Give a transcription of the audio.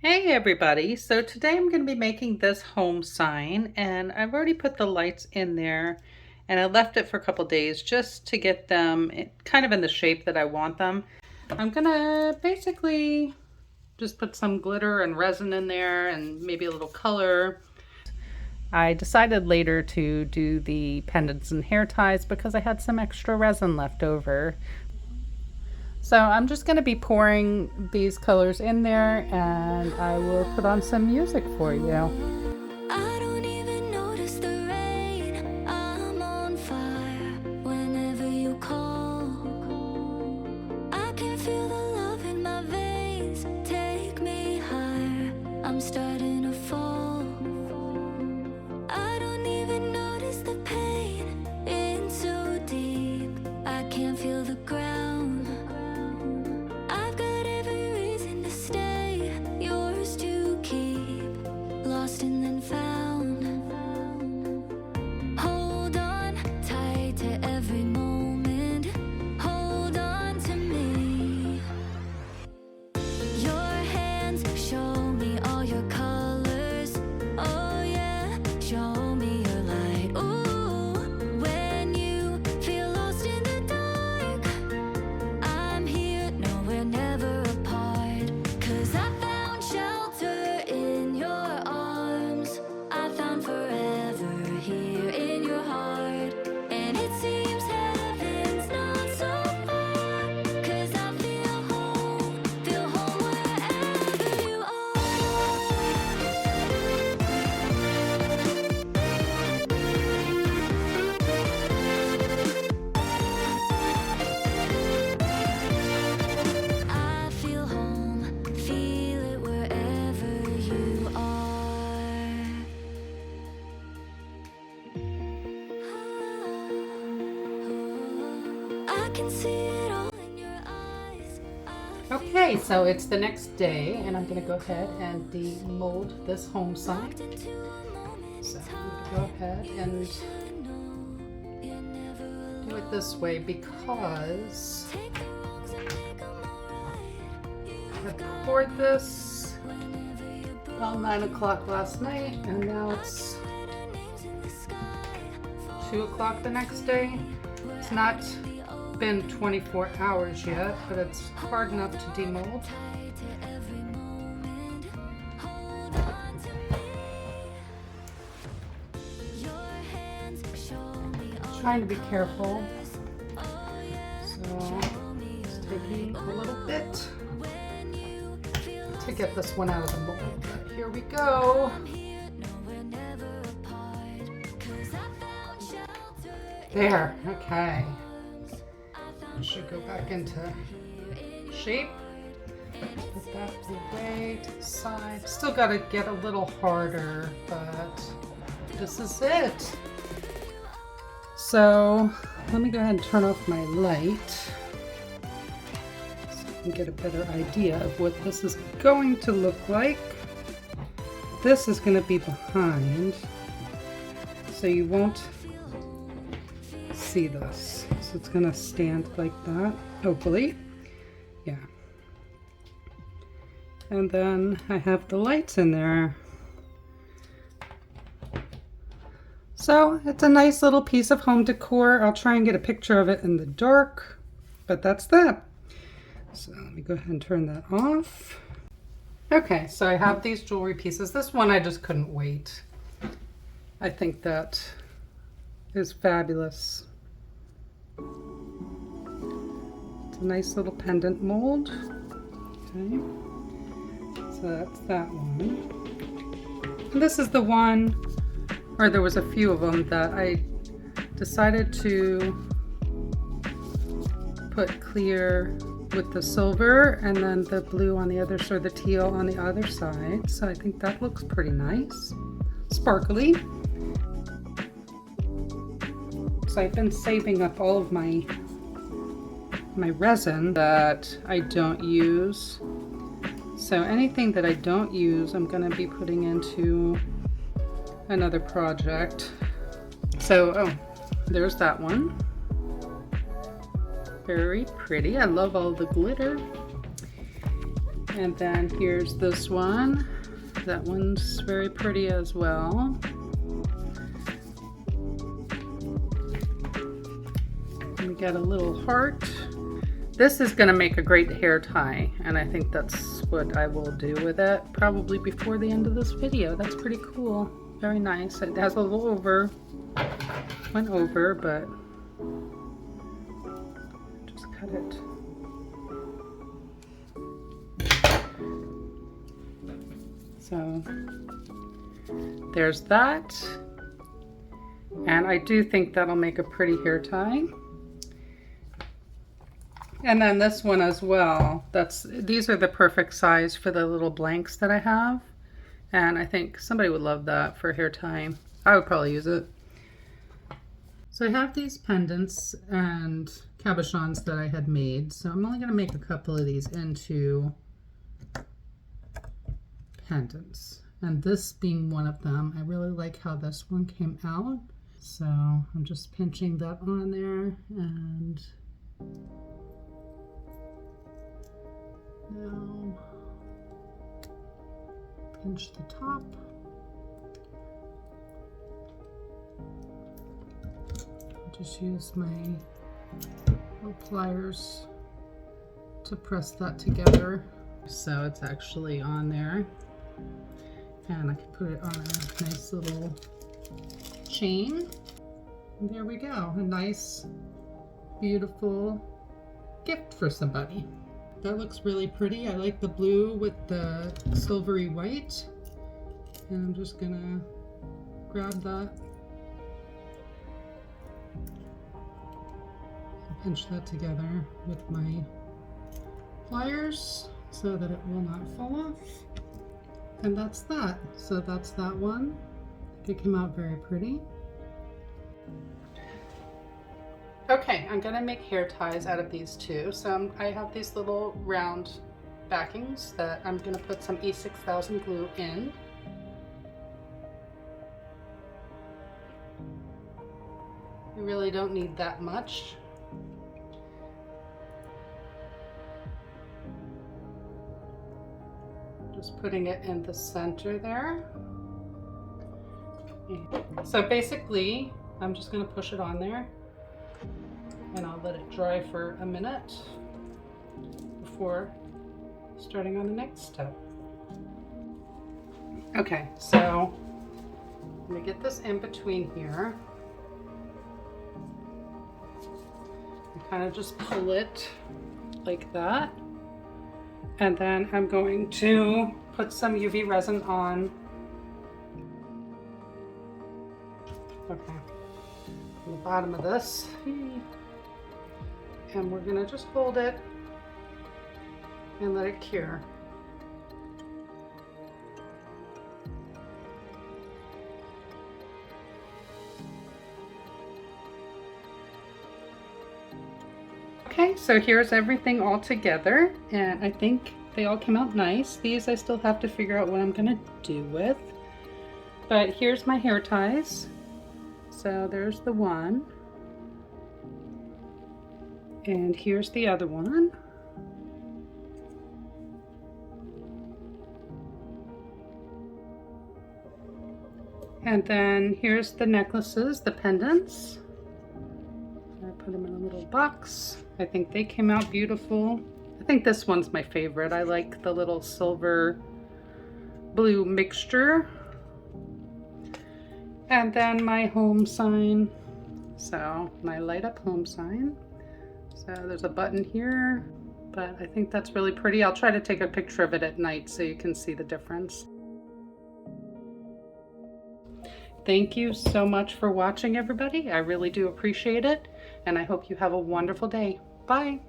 Hey everybody, so today I'm going to be making this home sign, and I've already put the lights in there and I left it for a couple days just to get them kind of in the shape that I want them. I'm going to basically just put some glitter and resin in there and maybe a little color. I decided later to do the pendants and hair ties because I had some extra resin left over. So I'm just going to be pouring these colors in there and I will put on some music for you. I don't even notice the rain. I'm on fire whenever you call. I can feel the love in my veins. Take me higher. I'm starting to fall. I don't even notice the pain. In so deep, I can't feel the ground. I've got every reason to stay, yours to keep, lost and then found. Hold on tight to every moment, hold on to me. Your hands show me all your colors, oh yeah, show me your light. Ooh, when you feel lost in the dark, I'm here, no, we're never apart. 'Cause I found shelter in your arms, I found forever here in your heart. And it seems heaven's not so far, 'cause I feel home wherever you are. I feel home, feel it wherever you are. I can see it all in your eyes. Okay, so it's the next day and I'm going to go ahead and demold this home sign. So I'm going to go ahead and do it this way because I poured this around 9 o'clock last night and now it's 2 o'clock the next day. It's not been 24 hours yet, but it's hard enough to demold. Trying to be careful, so it's taking a little bit to get this one out of the mold. But here we go. There, okay. It should go back into shape. Put that away to the side. Still got to get a little harder, but this is it. So let me go ahead and turn off my light so I can get a better idea of what this is going to look like. This is going to be behind, so you won't see this. So it's going to stand like that, hopefully. Yeah. And then I have the lights in there. So it's a nice little piece of home decor. I'll try and get a picture of it in the dark, but that's that. So let me go ahead and turn that off. Okay, so I have these jewelry pieces. This one I just couldn't wait. I think that is fabulous. It's a nice little pendant mold. Okay, so that's that one. And this is the one, or there was a few of them that I decided to put clear with the silver and then the blue on the other side, or the teal on the other side. So I think that looks pretty nice. Sparkly. So I've been saving up all of my resin that I don't use. So anything that I don't use, I'm going to be putting into another project. So, oh, there's that one. Very pretty. I love all the glitter. And then here's this one. That one's very pretty as well. We got a little heart. This is gonna make a great hair tie, and I think that's what I will do with it, probably before the end of this video. That's pretty cool. Very nice. It has a little went over, but just cut it. So there's that. And I do think that'll make a pretty hair tie. And then this one as well. These are the perfect size for the little blanks that I have. And I think somebody would love that for hair tie. I would probably use it. So I have these pendants and cabochons that I had made. So I'm only going to make a couple of these into pendants. And this being one of them. I really like how this one came out. So I'm just pinching that on there, and now pinch the top. I'll just use my little pliers to press that together. So it's actually on there, and I can put it on a nice little chain. And there we go. A nice, beautiful gift for somebody. That looks really pretty. I like the blue with the silvery white. And I'm just gonna grab that and pinch that together with my pliers so that it will not fall off. And that's that. So that's that one. I think it came out very pretty. Okay, I'm gonna make hair ties out of these two. So I have these little round backings that I'm gonna put some E6000 glue in. You really don't need that much. Just putting it in the center there. So basically, I'm just going to push it on there, and I'll let it dry for a minute before starting on the next step. Okay, so let me get this in between here. And kind of just pull it like that. And then I'm going to put some UV resin on. Okay, on the bottom of this. And we're gonna just hold it and let it cure. Okay, so here's everything all together, and I think they all came out nice. These I still have to figure out what I'm gonna do with. But here's my hair ties. So there's the one. And here's the other one. And then here's the necklaces, the pendants. I put them in a little box. I think they came out beautiful. I think this one's my favorite. I like the little silver blue mixture. And then my home sign. So my light up home sign. So there's a button here, but I think that's really pretty. I'll try to take a picture of it at night so you can see the difference. Thank you so much for watching, everybody. I really do appreciate it, and I hope you have a wonderful day. Bye.